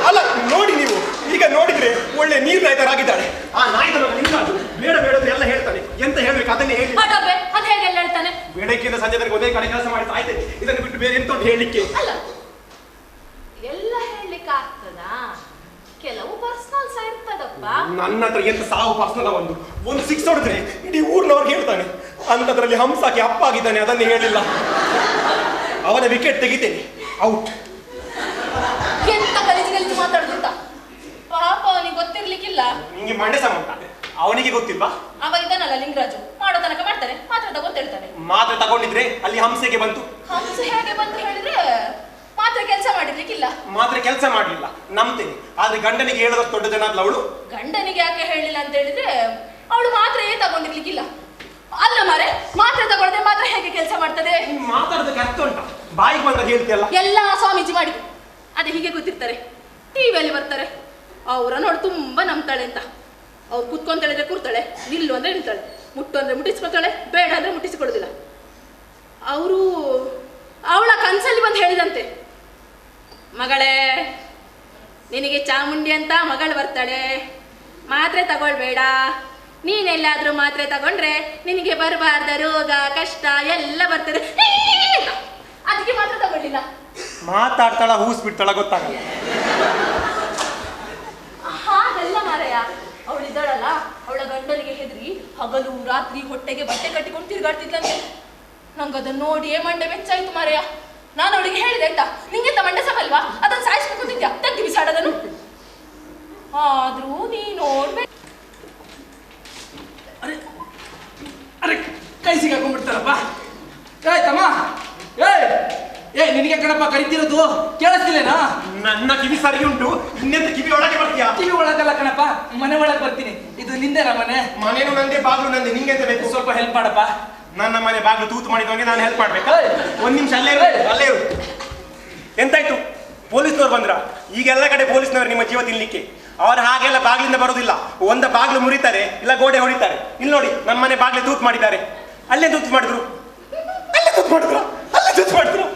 ಅಲ್ಲ ನೋಡಿ ನೀವು, ಈಗ ನೋಡಿದ್ರೆ ಒಳ್ಳೆ ನೀರ್ನಾಯ್ತರಾಗಿದ್ದಾಳೆ. ಆ ನಾಯ್ತನ ನಿಂಗಾದ್ರು ಬೇಡ ಎಲ್ಲ ಹೇಳ್ತಾನೆ. ಎಂತ ಹೇಳ್ಬೇಕು ಅದನ್ನೇ ಹೇಳಿ. ಅದು ಹೇಗೆಲ್ಲ ಹೇಳ್ತಾನೆ? ಬೆಳಗ್ಗಿಂದ ಸಂಜೆ ತನಕ ಒಂದೇ ಕಡೆ ಕೆಲಸ ಮಾಡಿ ಸಾಯ್ತೇನೆ. ಇದನ್ನು ಬಿಟ್ಟು ಬೇರೆ ಎಂತ ಹೇಳಲಿಕ್ಕೆ? ಅಲ್ಲ, ಎಲ್ಲ ಹೇಳಲಿಕ್ಕೆ ಆಗ್ತದಾ? ಕೆಲವು ಪರ್ಸನಲ್ಸ್ ಇರ್ತದಪ್ಪ. ನನ್ನ ಹತ್ರ ಎಂತ ಸಾವು ಪರ್ಸನಲ್. ಒಂದು 6 ಹೊಡೆದ್ರೆ ಇಡೀ ಊರ್ನವ್ರಿಗೆ ಹೇಳ್ತಾನೆ. ಅಂತದ್ರಲ್ಲಿ ಹಂಸಾಕಿ ಅಪ್ಪ ಆಗಿದ್ದಾನೆ, ಅದನ್ನೇ ಹೇಳಿಲ್ಲ. ಅವನ ವಿಕೆಟ್ ತೆಗಿತೇನೆ, ಔಟ್. ಎಂತ ಗಲೀಜು ಮಾತಾಡುದಂತ? ಪಾಪ ಅವನಿಗೆ ಗೊತ್ತಿರ್ಲಿಕ್ಕಿಲ್ಲ. ನಿಂಗೆ ಮಂಡೆ ಸಮ ಅವನಿಗೆ ಗೊತ್ತಿಲ್ವಾ? ಅವ ಇದ್ದಾನಲ್ಲ ಲಿಂಗರಾಜು, ಮಾಡೋ ತನಕ ಮಾಡ್ತಾನೆ. ಮಾತ್ರ ತಗೊಳ್ತೇಳ್ತಾನೆ. ಮಾತ್ರ ತಗೊಂಡಿದ್ರೆ ಅಲ್ಲಿ ಹಂಸೆಗೆ ಬಂತು. ಹಂಸ ಹೇಗೆ ಬಂತು ಹೇಳಿದ್ರೆ ಮಾತ್ರ ಕೆಲಸ ಮಾಡಿರ್ಲಿಕ್ಕಿಲ್ಲ. ಮಾತ್ರ ಕೆಲಸ ಮಾಡ್ಲಿಲ್ಲ ನಂಬ್ತೇನೆ. ಆದ್ರೆ ಗಂಡನಿಗೆ ಹೇಳದಷ್ಟು ದೊಡ್ಡ ಜನ ಅಲ್ಲ ಅವಳು. ಗಂಡನಿಗೆ ಯಾಕೆ ಹೇಳಿಲ್ಲ ಅಂತ ಹೇಳಿದ್ರೆ ಅವಳು ಮಾತ್ರ ತಗೊಂಡಿರ್ಲಿಕ್ಕಿಲ್ಲ. ಅಲ್ಲ ಮಾರೆ, ಮಾತ್ರ ತಗೊಳ್ಳದೆ ಮಾತ್ರ ಹೇಗೆ ಕೆಲಸ ಮಾಡ್ತದೆ? ಮಾತಾಡೋದಕ್ಕೆ ಅರ್ಥ ಉಂಟಾ? ಬಾಯಿಗೆ ಬಂದ ಹೇಳ್ತಿಯಲ್ಲ. ಎಲ್ಲ ಸ್ವಾಮೀಜಿ ಮಾಡಿ ಅದೇ ಹೀಗೆ ಗೊತ್ತಿರ್ತಾರೆ. ಟಿವಿಯಲ್ಲಿ ಬರ್ತಾರೆ. ಅವರ ನೋಡಿ ತುಂಬಾ ನಂಬ್ತಾಳೆ ಅಂತ. ಅವ್ರು ಕುತ್ಕೊಂತ ಹೇಳಿದ್ರೆ ಕೂರ್ತಾಳೆ, ನಿಲ್ಲು ಅಂದ್ರೆ ನಿಲ್ತಾಳೆ, ಮುಟ್ಟು ಅಂದ್ರೆ ಮುಟ್ಟಿಸ್ಕೊತಾಳೆ, ಬೇಡ ಅಂದ್ರೆ ಮುಟ್ಟಿಸಿಕೊಡೋದಿಲ್ಲ. ಅವರು ಅವಳ ಕನ್ಸಲ್ಲಿ ಬಂದು ಹೇಳಿದಂತೆ, ಮಗಳೇ ನಿನಗೆ ಚಾಮುಂಡಿ ಅಂತ ಮಗಳು ಬರ್ತಾಳೆ, ಮಾತ್ರೆ ತಗೊಳ್ಬೇಡ. ನೀನೆಲ್ಲಾದ್ರೂ ಮಾತ್ರೆ ತಗೊಂಡ್ರೆ ನಿನಗೆ ಬರಬಾರ್ದ ರೋಗ ಕಷ್ಟ ಎಲ್ಲ ಬರ್ತದೆ. ಅದಕ್ಕೆ ಮಾತ್ರ ತಗೊಳ್ಳಿಲ್ಲ. ಮಾತಾಡ್ತಾಳ ಹೂಸ್ ಬಿಡ್ತಾಳ ಗೊತ್ತಾಗಲ್ಲ. ಹಾಗಲ್ಲ ಮಾರಯ್ಯ, ಅವಳಿದ್ದಾಳಲ್ಲ, ಅವಳ ಗಂಡನಿಗೆ ಹೆದರಿ ಹಗಲು ರಾತ್ರಿ ಹೊಟ್ಟೆಗೆ ಬಟ್ಟೆ ಕಟ್ಟಿಕೊಂಡು ತಿರುಗಾಡ್ತಿದ್ಲಂತೆ. ನಂಗದನ್ನು ನೋಡಿಯೇ ಮಂಡೆ ಬೆಚ್ಚಾಯ್ತು ಮಾರಯ್ಯ. ನಾನು ಅವಳಿಗೆ ಹೇಳಿದೆ ಆಯ್ತಾ, ನಿಂಗೆಂತ ಮಂಡೆ ಸಮಲ್ವಾ, ಅದನ್ನು ಸಾಯಿಸ್ಬೇಕು ಅಂತಿದ್ಯಾ, ತೆಗ್ದು ಬಿಸಾಡೋದನ್ನು. ಆದ್ರೂ ನೀ ನೋಡ್ಬೇಕು. ಅರೆ ಅರೆ ಕೈ ಸಿಗಾಕೊಂಡ್ಬಿಡ್ತಾರಪ್ಪ. ತಮ್ಮ, ಏ ನಿನಗೆ ಕಣಪ್ಪ ಕರಿತಿರೋದು, ಕೇಳಿಸ್ತಿಲ್ಲೇನಾ? ನನ್ನ ಕಿವಿ ಸರಿ ಉಂಟು, ಇನ್ನೆಂತ ಕಿವಿ ಒಳಗೆ ಬರ್ತೀಯಾ? ಕಿವಿ ಒಳಗಲ್ಲ ಕಣಪ್ಪ, ಮನೆ ಒಳಗೆ ಬರ್ತೀನಿ. ಇದು ನಿಂದೇನಾ ಮನೆ? ಮನೇನು ನಂದೇ, ಬಾಗ್ಲು ನಂದೇ, ನಿಂಗೆಂತ ಬೇಕು? ಸ್ವಲ್ಪ ಹೆಲ್ಪ್ ಮಾಡಪ್ಪ. ನನ್ನ ಮನೆ ಬಾಗ್ಲು ತೂತು ಮಾಡಿದವನಿಗೆ ನಾನು ಹೆಲ್ಪ್ ಮಾಡ್ಬೇಕಾ? ಒಂದ್ ನಿಮಿಷ ಅಲ್ಲೇ ಇರು, ಅಲ್ಲೇ ಇರು. ಎಂತಾಯ್ತು? ಪೊಲೀಸ್ನವ್ರು ಬಂದ್ರ? ಈಗೆಲ್ಲ ಕಡೆ ಪೊಲೀಸ್ನವ್ರು ನಿಮ್ಮ ಜೀವ ತಿನ್ಲಿಕ್ಕೆ. ಅವ್ರು ಹಾಗೆಲ್ಲ ಬಾಗ್ಲಿಂದ ಬರೋದಿಲ್ಲ. ಒಂದ ಬಾಗ್ಲು ಮುರಿತಾರೆ, ಇಲ್ಲ ಗೋಡೆ ಹೊಡಿತಾರೆ. ಇಲ್ಲಿ ನೋಡಿ, ನಮ್ಮ ಮನೆ ಬಾಗ್ಲೆ ತೂತು ಮಾಡಿದ್ದಾರೆ. ಅಲ್ಲೇ ತೂತು ಮಾಡಿದ್ರು, ಅಲ್ಲೇ ತೂತು ಮಾಡಿದ್ರು, ಅಲ್ಲೇ ತೂತು ಮಾಡಿದ್ರು.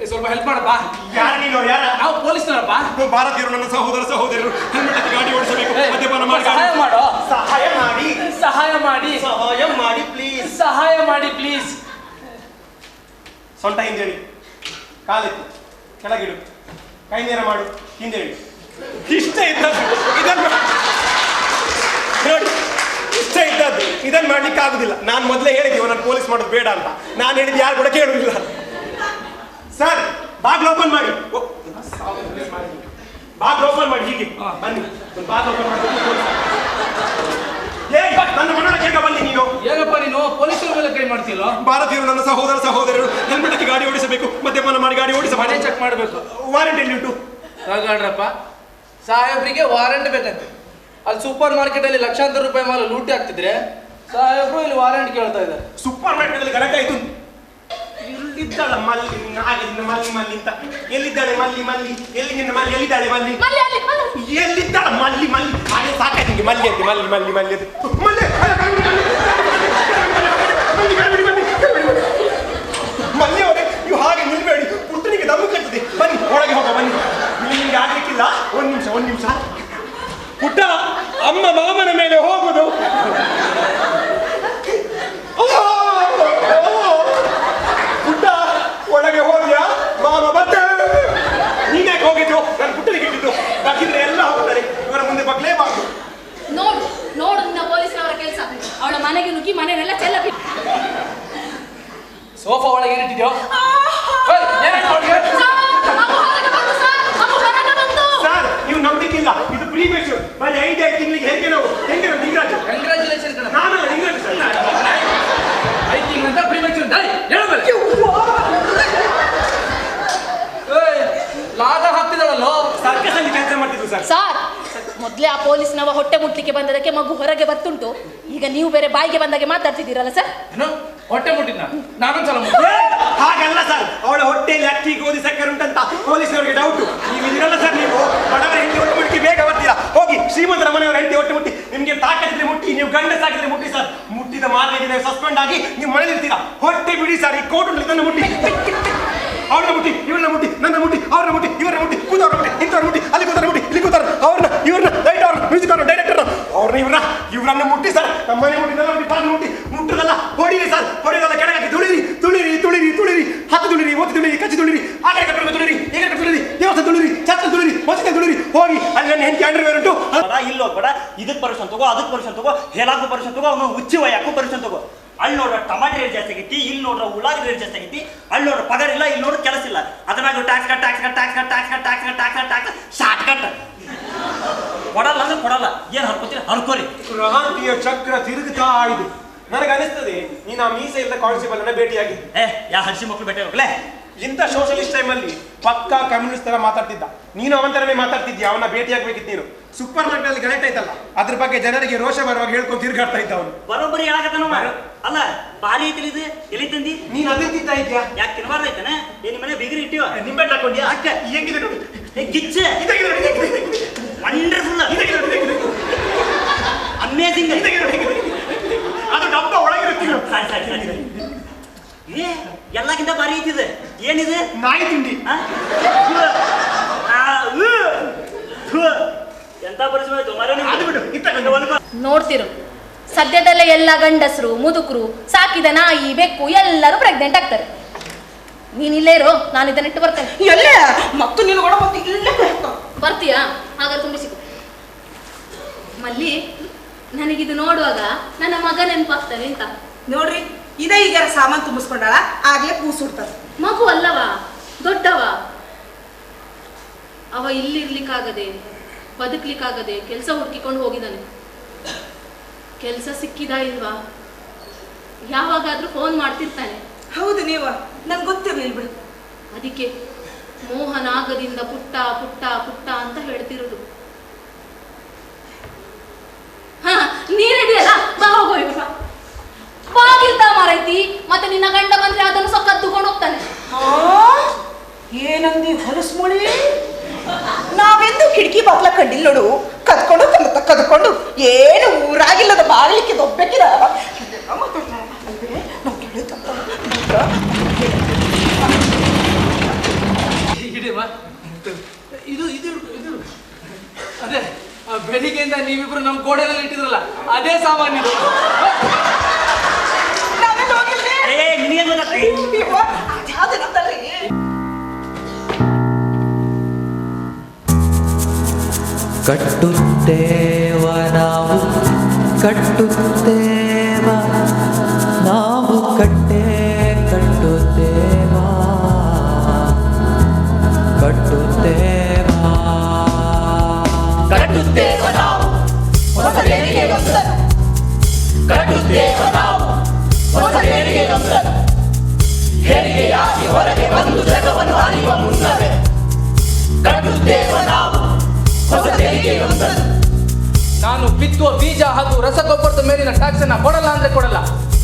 ಸ್ವಲ್ಪ ಹೆಲ್ಪ್ ಮಾಡಪ್ಪ. ಯಾರ ನೀನು? ಯಾರ? ನಾವು ಪೊಲೀಸ್ನವರಪ್ಪ. ಭಾರತೀಯರು, ನನ್ನ ಸಹೋದರರು. ಹೆಲ್ಮೆಟ್ ಗಾಡಿ ಓಡಿಸಬೇಕು, ಮದ್ಯಪಾನ ಮಾಡಿ. ಸಹಾಯ ಮಾಡೋ, ಸಹಾಯ ಮಾಡಿ, ಸಹಾಯ ಮಾಡಿ, ಸಹಾಯ ಮಾಡಿ ಪ್ಲೀಸ್, ಸಹಾಯ ಮಾಡಿ ಪ್ಲೀಸ್. ಸೊಂಟ ಹಿಂದೇಳಿ, ಕಾಲೆತ್ತು, ಕೆಳಗಿಡು, ಕೈ ನೇರ ಮಾಡು, ಹಿಂದೇಳಿ. ಇಷ್ಟ ಇದ್ದದ್ದು ಇದನ್ನು ನೋಡಿ, ಇಷ್ಟ ಇದ್ದದ್ದು ಇದನ್ನು ಮಾಡ್ಲಿಕ್ಕೆ ಆಗುದಿಲ್ಲ. ನಾನು ಮೊದಲೇ ಹೇಳಿದ್ದೀವಿ ನಾನು ಪೊಲೀಸ್ ಮಾಡೋದು ಬೇಡ ಅಂತ. ನಾನು ಹೇಳಿದ್ದು ಯಾರು ಕೂಡ ಕೇಳುವುದಿಲ್ಲ. ಸರ್, ಬಾಗ್ಲು ಓಪನ್ ಮಾಡಿ, ಬಾಗ್ಲು ಓಪನ್ ಮಾಡಿ. ಹೀಗೆ ಬನ್ನಿ, ಬಾಗ್ಲು ಓಪನ್ ಮಾಡಿ. ನನ್ನ ಮನೋರ ಕೇಳ ಬನ್ನಿ. ನೀನು ಏನಪ್ಪ, ನೀನು ಪೊಲೀಸರ ಮೇಲೆ ಕೈ ಮಾಡ್ತಿಲ್ಲ? ಭಾರತೀಯರು, ನನ್ನ ಸಹೋದರರು. ಹೆಲ್ಮೆಟ್ ಗಾಡಿ ಓಡಿಸಬೇಕು, ಮದ್ಯಪಾನ ಮಾಡಿ ಗಾಡಿ ಓಡಿಸ. ಮನೆ ಚೆಕ್ ಮಾಡಬೇಕು. ವಾರಂಟ್ ಎಲ್ಲಿ ಉಂಟು? ತಗೊಂಡ್ರಪ್ಪ, ಸಾಹೇಬ್ರಿಗೆ ವಾರಂಟ್ ಬೇಕಂತೆ. ಅಲ್ಲಿ ಸೂಪರ್ ಮಾರ್ಕೆಟ್ ಅಲ್ಲಿ ಲಕ್ಷಾಂತರ ರೂಪಾಯಿ ಮಾಲು ಲೂಟಿ ಆಗ್ತಿದ್ರೆ ಸಾಹೇಬ್ರು ಇಲ್ಲಿ ವಾರಂಟ್ ಕೇಳ್ತಾ ಇದ್ದಾರೆ. ಸೂಪರ್ ಮಾರ್ಕೆಟ್ ಅಲ್ಲಿ ಗಲಾಟೆ ಆಯ್ತು. ಎಲ್ಲಿದ್ದಾಳ ಮಲ್ಲಿ? ನಾಗಲಿಂದ ಮಲ್ಲಿ ಅಂತ. ಎಲ್ಲಿದ್ದಾಳೆ ಮಲ್ಲಿ? ಎಲ್ಲಿ ನಿನ್ನ ಮಲ್ಲಿ? ಎಲ್ಲಿದ್ದಾಳೆ ಮಲ್ಲಿ? ಎಲ್ಲಿದ್ದಾಳ ಮಲ್ಲಿ? ಹಾಗೆ ಸಾಕಾಯ್ತು ನಿಮಗೆ ಮಲ್ಲಿ ಅಂತ. ಮಲ್ಲಿ ಅವರೇ, ನೀವು ಹಾಗೆ ನಿಲ್ಬೇಡಿ, ಪುಟ್ಟನಿಗೆ ದಮ್ಮು ಕಟ್ಟದೆ. ಬನ್ನಿ, ಒಳಗೆ ಹೋಗ ಬನ್ನಿ. ನಿಮ್ಗೆ ಆಗ್ಲಿಕ್ಕಿಲ್ಲ. ಒಂದ್ ನಿಮಿಷ. ಪುಟ್ಟ, ಅಮ್ಮ ಮಾಮನ ಮೇಲೆ ಹೋಗುದು. ಪುಟ್ಟ, ಒಳಗೆ ಹೋದ್ಯಾ? ಮಾಮ ಮತ್ತೆ ನೀನೇ ಹೋಗಿದ್ದು, ನನ್ನ ಪುಟ್ಟನಿಗೆ ಇಟ್ಟಿದ್ದು. ಬಾಕಿದ್ರೆ ಎಲ್ಲ ಹೋಗ್ತಾರೆ, ಇವರ ಮುಂದೆ ಬಗ್ಲೇಬಾರ್ದು. ನೋಡು ನಿನ್ನ ಪೊಲೀಸ್ನವರ ಕೆಲಸ. ಅವಳ ಮನೆಗೆ ನುಗ್ಗಿ ಮನೆಯನ್ನೆಲ್ಲ ಚೆಲ್ಲ ಬಿಟ್ಟು ಸೋಫಾ ಒಳಗೆ ಏನಿಟ್ಟಿದ್ಯೋ? ಸರ್, ನೀವು ನಂಬಿಕಿಲ್ಲ, ಇದು ಪ್ರೀ ಮೆಚೂರ್. ಬರೀ 5 ತಿಂಗಳಿಗೆ ಹೆಂಗೆ ನಾವು ಲಿಂಗರಾಜು. ಕಂಗ್ರಾಚುಲೇಷನ್. ನಾನಲ್ಲ ಲಿಂಗರಾಜು ಸರ್. 5 ತಿಂಗಳಿಂದ ಪ್ರಿಮೆಚೂರ್. ಲಾಗ ಹಾಕ್ತಿದಳಲ್ಲೋ, ಸರ್ಕಸ್ ಅಲ್ಲಿ ಕೆಲಸ ಮಾಡ್ತಿದ್ರು ಸರ್. ಸಾರ್, ಮೊದ್ಲೇ ಆ ಪೊಲೀಸ್ನವ ಹೊಟ್ಟೆ ಮುಟ್ಲಿಕ್ಕೆ ಬಂದದಕ್ಕೆ ಮಗು ಹೊರಗೆ ಬರ್ತುಂಟು. ಈಗ ನೀವು ಬೇರೆ ಬಾಯಿಗೆ ಬಂದಾಗೆ ಮಾತಾಡ್ತಿದ್ದೀರಲ್ಲ ಸರ್. ಏನು ಹೊಟ್ಟೆ ಮುಟ್ಟಿದ್ನ? ನಾನೊಂದ್ಸಲ ಹಾಗಲ್ಲ ಸರ್, ಅವಳ ಹೊಟ್ಟೆಯಲ್ಲಿ ಅಕ್ಕಿ ಗೋಧಿ ಸಕ್ಕರೆ ಉಂಟಂತ ಪೊಲೀಸರಿಗೆ ಡೌಟ್. ನೀವು ಇದಿರಲ್ಲ ಸರ್, ನೀವು ಬಡವರ ಹೆಂಡತಿ ಹೊಟ್ಟೆ ಮುಟ್ಟಿ ಬೇಗ ಬರ್ತೀರಾ. ಹೋಗಿ ಶ್ರೀಮಂತರ ಮನೆಯವರ ಹೆಂಡತಿ ಹೊಟ್ಟೆ ಮುಟ್ಟಿ. ನಿಮ್ಗೆ ತಾಕತ್ತಿದ್ರೆ ಮುಟ್ಟಿ, ನೀವು ಗಂಡಸಾಗಿದ್ರೆ ಮುಟ್ಟಿ ಸರ್. ಮುಟ್ಟಿದ ಮಾರನೇ ದಿನ ಸಸ್ಪೆಂಡ್ ಆಗಿ ನೀವು ಮನೆಯಲ್ಲಿರ್ತೀರಾ. ಹೊಟ್ಟೆ ಬಿಡಿ ಸರ್. ಈ ಕೋರ್ಟ್ ಇದನ್ನು ಮುಟ್ಟಿ, ಅವ್ರನ್ನ ಮುಟ್ಟಿ, ಇವ್ರನ್ನ ಮುಟ್ಟಿ, ನನ್ನ ಮುಟ್ಟಿ, ಅವ್ರನ್ನ ಮುಟ್ಟಿ, ಇವ್ರನ್ನ ಮುಟ್ಟಿ, ಕೂತವ್ರ ಮುಟ್ಟಿ, ಇಂಥವ್ರ ಮುಟ್ಟಿ, ಅಲ್ಲಿ ಕೂತಾರ ಮುಟ್ಟಿ, ಇಲ್ಲಿ ಕೂತಾರ, ಅವ್ರನ್ನ ಇವ್ರನ್ನ, ಲೈಟ್ ಅವ್ರನ್ನ, ಮ್ಯೂಸಿಕ್ ಅವ್ರನ್ನ, ಡೈರೆಕ್ಟರ್ ಅವ್ರನ್ನ, ಇವ್ರನ್ನ ಮುಟ್ಟಿ ಸರ್. ನಮ್ಮ ಮನೆ ಮುಟ್ಟಿ, ನನ್ನ ಮುಟ್ಟಿ, ಪಾದ ಮುಟ್ಟಿ, ಮುಟ್ಟದಲ್ಲ ಹೊಡಿರಿ ಸರ್. ಹೊಡೆಯೋದಲ್ಲ, ಕೆಳಗೆ ತುಳಿರಿ, ಹತ್ತು ತುಳಿರಿ, 30 ತುಳಿರಿ, ಕಚ್ಚಿ ತುಳಿರಿ, ಆ ಕಡೆ ಕಟ್ಟಡ ತುಳಿರಿ, ಈ ಕಡೆ ತುಳಿರಿ, ದೇವಸ್ಥಾನ ತುಳಿರಿ, ಛತ್ರ ತುಳಿರಿ, ಮಸೀದಿ ತುಳಿರಿ. ಹೋಗಿ ಅಲ್ಲಿ ನನ್ನ ಹೆಂಡತಿ ಅಂಡರ್ವೇರ್ ಉಂಟು, ಇಲ್ಲಿ ಹೋಗ್ಬೇಡ. ಇದಕ್ಕೆ ಪರ್ಮಿಷನ್ ತಗೋ, ಅದಕ್ಕೆ ಪರ್ಮಿಷನ್ ತಗೋ, ಹೇಳಕ್ಕೂ ಪರ್ಮಿಷನ್ ತಗೋ, ಅವನು ಹುಚ್ಚಿ ವಯ್ಯಾಕೂ ಪರ್ಮಿಷನ್ ತಗೋ. ಅಲ್ಲಿ ನೋಡ್ರ ಟಮಾಟೆ ರೇಟ್ ಜಾಸ್ತಿ ಆಗೈತಿ, ಇಲ್ಲಿ ನೋಡ್ರ ಉಳ್ಳಾಗಡ್ಡಿ ರೇಟ್ ಜಾಸ್ತಿ ಆಗೈತಿ. ಅಲ್ಲಿ ನೋಡ್ರ ಪಗಾರ ಇಲ್ಲ, ಇಲ್ಲಿ ನೋಡ್ರ ಕೆಲಸ ಇಲ್ಲ. ಅದ್ರಾಗ ಟ್ಯಾಕ್ಸ್ ಶಾರ್ಟ್ ಕಟ್ ಕೊಡಲ್ಲ ಅಂದ್ರೆ ಕೊಡಲ್ಲ. ಏನ್ ಹರ್ಕೋತೀರಿ ಹರ್ಕೋರಿ. ಕ್ರಾಂತಿಯ ಚಕ್ರ ತಿರುಗುತ್ತಾ ಇದೆ. ನನಗೆ ಅನಿಸ್ತದೆ ನೀನು ಆ ಮೀಸೆ ಇಲ್ಲದ ಕಾನ್ಸ್ಟೇಬಲ್ ಅನ್ನ ಭೇಟಿಯಾಗಿ. ಯಾ ಹರ್ಷಿ ಮಕ್ಕಳು ಭೇಟಿ ಹೋಗ್ಲೇ. ಇಂಥ ಸೋಷಲಿಸ್ಟ್ ಟೈಮಲ್ಲಿ ಪಕ್ಕಾ ಕಮ್ಯುನಿಸ್ಟ್ ತರ ಮಾತಾಡ್ತಿದ್ದ. ನೀನು ಅವನ ತರನೇ ಮಾತಾಡ್ತಿದ್ಯಾ. ಅವನ ಭೇಟಿಯಾಗಬೇಕಿತ್ತು ನೀನು. ಸೂಪರ್ ಮಾರ್ಕೆಟ್ ಅಲ್ಲಿ ಗಲಾಟೆ ಆಯ್ತಲ್ಲ, ಅದ್ರ ಬಗ್ಗೆ ಜನರಿಗೆ ರೋಷ ಬರುವಾಗ ಹೇಳ್ಕೊಂಡು ತಿರುಗಾಡ್ತಾ ಇದ್ದ ಅವನು. ಬರೋಬ್ಬರಿ ಹೇಳಕತ್ತಾನ. ಅಲ್ಲ, ಬಾಲಿ ಐತಿಲ್ಲ ಇದು, ಎಲ್ಲಿ ತಂದಿ ನೀನು ಅದನ್ನ ತಿಂತಾ ಇದ್ಯಾ? ಯಾಕೆ ತಿನ್ಬಾರ್ದೈತಾನೆ? ನಿಮ್ಮ ಮನೆ ಬಿಗಿರಿ ಇಟ್ಟಿವ ನಿಂಬೆಟ್ ಹಾಕೊಂಡ್ಯಾ? ಅಕ್ಕ ಹೆಂಗಿದೆ ನೋಡಿ, ಗಿಚ್ಚೆ ವಂಡರ್ಫುಲ್, ಅಮೇಜಿಂಗ್. ಅದು ಡಬ್ಬ ಒಳಗಿರುತ್ತೀವಿ. ಎಲ್ಲಕ್ಕಿಂತ ಬಾರಿ ಐತಿದೆ. ಏನಿದೆ? ನಾಯಿ ತಿಂಡಿ. ಎಂತ ಪರಿಸ್ಥಿತಿ ನೋಡ್ತಿರು. ಸದ್ಯದಲ್ಲೇ ಎಲ್ಲ ಗಂಡಸರು, ಮುದುಕರು, ಸಾಕಿದ ನಾಯಿ, ಬೆಕ್ಕು ಎಲ್ಲರೂ ಪ್ರೆಗ್ನೆಂಟ್ ಆಗ್ತಾರೆ. ನೀನ್ ಇಲ್ಲೇ ಇರೋ, ನಾನು ಇದನ್ನಿಟ್ಟು ಬರ್ತೇನೆ. ಎಲ್ಲೇ ಮತ್ತು ನೀನು ಕೂಡ ಇಲ್ಲೇ ಬರ್ತೀಯಾ? ಹಾಗಾದ್ರೆ ತುಂಬಿಸಿಕೊ. ಮಲ್ಲಿ, ನನಗಿದು ನೋಡುವಾಗ ನನ್ನ ಮಗ ನೆನಪಾಗ್ತಾನೆ ಅಂತ. ನೋಡ್ರಿ, ಇದೇ ಈಗ ಸಾಮಾನು ತುಂಬಿಸ್ಕೊಂಡಾಳ, ಆಗ್ಲೇ ಕೂಸು ಹುಡ್ತದ. ಮಗು ಅಲ್ಲವಾ? ದೊಡ್ಡವ ಅವ ಇಲ್ಲಿರ್ಲಿಕ್ಕಾಗದೆ ಬದುಕ್ಲಿಕ್ಕಾಗದೆ ಕೆಲಸ ಹುಡುಕಿಕೊಂಡು ಹೋಗಿದ್ದಾನೆ. ಕೆಲಸ ಸಿಕ್ಕಿದ ಇಲ್ವಾ? ಯಾವಾಗಾದ್ರೂ ಫೋನ್ ಮಾಡ್ತಿರ್ತಾನೆ. ಹೌದು ನೀವ ನಂಗೆ ಗೊತ್ತಿರ್ಲಿಲ್ಲ ಬಿಡು. ಅದಕ್ಕೆ ಮೋಹನಾಗದಿಂದ ಪುಟ್ಟ ಪುಟ್ಟ ಪುಟ್ಟ ಅಂತ ಹೇಳ್ತಿರೋದು. ಹಾ, ನೀ ರೆಡಿ ಅಲ್ಲ? ಬಾ ಹೋಗೋಯ್ವ. ಬಾಗಿಲ್ತ ಮಾರೈತಿ. ಮತ್ತೆ ನಿನ್ನ ಗಂಡ ಬಂದ್ರೆ ಅದನ್ನು ಸೊಕ್ಕ ತಗೊಂಡು ಹೋಗ್ತಾನೆ. ಏನಂದಿ ಹೊಲಸ್ಮುಳಿ? ನಾವೆಂದು ಕಿಟಕಿ ಬಾಗ್ಲ ಕಂಡಿಲ್ಲ ನೋಡು. ಕದ್ಕೊಂಡು ಏನು ಊರಾಗಿಲ್ಲದ ಬಾಗಿಲಿಕ್ಕೆ ದೊಬ್ಬಕ್ಕಿರ ಇದು ಇದು ಇದು ಅದೇ ಬೆಳಿಗ್ಗೆಯಿಂದ ನೀವಿಬ್ರು ನಮ್ಮ ಗೋಡೆನಲ್ಲಿ ಇಟ್ಟಿದ್ರಲ್ಲ ಅದೇ ಸಾಮಾನ್ಯ ಇದು. ಕಟ್ಟುತ್ತೇವ ನಾವು ಕಟ್ಟುತ್ತೇವ ನಾವು ಕಟ್ಟುತ್ತೇವ ಕಟ್ಟುತ್ತೇವ ನಾವು ಹೊಸ ಬೇರಿಗೆ ಒಂದನ್ನು ಕಟ್ಟುತ್ತೇವ ನಾವು ಹೊಸ ಬೇರಿಗೆ ಒಂದನ್ನು ಹೆರಿಗೆಯಾಗಿ ಹೊರಗೆ ಬಂದು ಜಗವನ್ನು ಅರಿಯುವ ಮುನ್ನವೇ ಕಟ್ಟುತ್ತೇವ ನಾವು ಹೊಸ ಬೇರಿಗೆ ಒಂದನ್ನು. ನಾನು ಬಿತ್ತುವ ಬೀಜ ಹಾಗೂ ರಸಗೊಬ್ಬರದ ಮೇಲಿನ ಟ್ಯಾಕ್ಸ್ ಅನ್ನ ಕೊಡಲ್ಲ ಅಂದ್ರೆ ಕೊಡಲ್ಲ.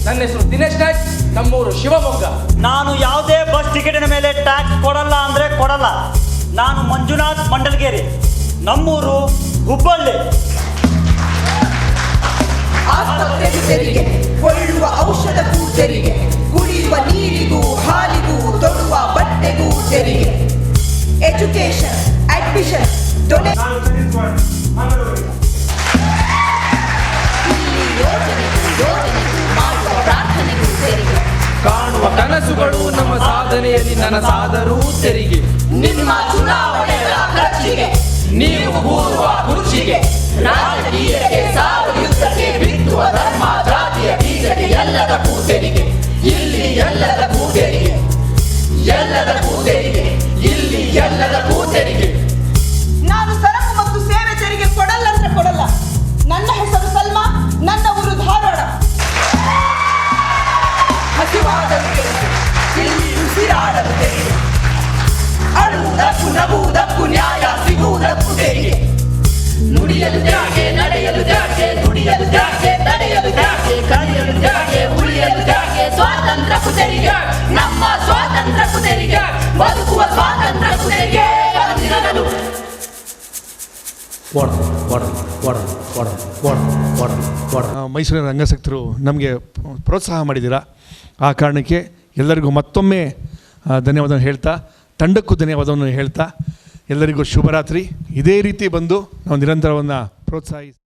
ನನ್ನ ಹೆಸರು ದಿನೇಶ್ ನಾಯ್ಕ್, ನಮ್ಮೂರು ಶಿವಮೊಗ್ಗ. ನಾನು ಯಾವುದೇ ಬಸ್ ಟಿಕೆಟಿನ ಮೇಲೆ ಟ್ಯಾಕ್ಸ್ ಕೊಡಲ್ಲ ಅಂದ್ರೆ ಕೊಡಲ್ಲ. ನಾನು ಮಂಜುನಾಥ್ ಮಂಡಲ್ಗೇರಿ, ನಮ್ಮೂರು ಹುಬ್ಬಳ್ಳಿ. ಆಸ್ಪತ್ರೆಗೂ ತೆರಿಗೆ, ಕೊಳ್ಳುವ ಔಷಧಕ್ಕೂ ತೆರಿಗೆ, ಕುಡಿಯುವ ನೀರಿಗೂ ಹಾಲಿಗೂ ತೊಡುವ ಬಟ್ಟೆಗೂ ತೆರಿಗೆ, ಎಜುಕೇಶನ್, ಅಡ್ಮಿಷನ್, ಡೊನೇಷನ್, ಮಾಡುವ ಪ್ರಾರ್ಥನೆಗೂ ತೆರಿಗೆ, ಕಾಣುವ ಕನಸುಗಳು ನಮ್ಮ ಸಾಧನೆಯಲ್ಲಿ ನನಸಾದರೂ ತೆರಿಗೆ, ನಿಮ್ಮ ಚುನಾವಣೆಗಳ ಖರ್ಚಿಗೆ, ನೀವು ಹೂರುವ ಕುರ್ಚಿಗೆ, ರಾಜಕೀಯಕ್ಕೆ ಸಾರ್ವಯುದ್ಧಕ್ಕೆ ಬಿತ್ತುವ ಧರ್ಮ ಜಾತಿಯ ಬೀಜಕ್ಕೆ ಎಲ್ಲದಕ್ಕೂ ತೆರಿಗೆ, ಇಲ್ಲಿ ಎಲ್ಲದಕ್ಕೂ ತೆರಿಗೆ, ಎಲ್ಲದಕ್ಕೂ ತೆರಿಗೆ, ಇಲ್ಲಿ ಎಲ್ಲದಕ್ಕೂ ತೆರಿಗೆ. ನಾನು ಸರಕು ಮತ್ತು ಸೇವೆ ತೆರಿಗೆ ಕೊಡಲ್ಲ ಅಂದ್ರೆ ಕೊಡಲ್ಲ. ನನ್ನ ಹೆಸರು ಸಲ್ಮಾ, ನನ್ನ ಊರು ಧಾರವಾಡ. ಹಸಿವಾದರೂ ತೆರಿಗೆ, ಇಲ್ಲಿ ಉಸಿರಾಡಲು ತೆರಿಗೆ, ಅಳುವುದಕ್ಕೂ ನಗುವುದಕ್ಕೂ ನ್ಯಾಯ ಸಿಗುವುದಕ್ಕೂ ತೆರಿಗೆ, ನುಡಿಯಲು ತ್ಯಾಗೆ, ನಡೆಯಲು ತ್ಯಾಗೆ, ದುಡಿಯಲು ತ್ಯಾಗೆ, ತಡೆಯಲು ತ್ಯಾಗೆ, ಕಲಿಯಲು ತ್ಯಾಗೆ, ಉಳಿಯಲು ತ್ಯಾಗೆ, ಸ್ವಾತಂತ್ರ್ಯಕ್ಕೂ ತೆರಿಗೆ, ನಮ್ಮ ಸ್ವಾತಂತ್ರ್ಯಕ್ಕೂ ತೆರಿಗೆ, ಬದುಕುವ ಸ್ವಾತಂತ್ರ್ಯಕ್ಕೂ ತೆರಿಗೆ. ಮೈಸೂರಿನ ರಂಗಾಸಕ್ತರು ನಮಗೆ ಪ್ರೋತ್ಸಾಹ ಮಾಡಿದ್ದೀರಾ. ಆ ಕಾರಣಕ್ಕೆ ಎಲ್ಲರಿಗೂ ಮತ್ತೊಮ್ಮೆ ಧನ್ಯವಾದವನ್ನು ಹೇಳ್ತಾ, ತಂಡಕ್ಕೂ ಧನ್ಯವಾದವನ್ನು ಹೇಳ್ತಾ, ಎಲ್ಲರಿಗೂ ಶುಭರಾತ್ರಿ. ಇದೇ ರೀತಿ ಬಂದು ನಾವು ನಿರಂತರವನ್ನು ಪ್ರೋತ್ಸಾಹಿಸಿ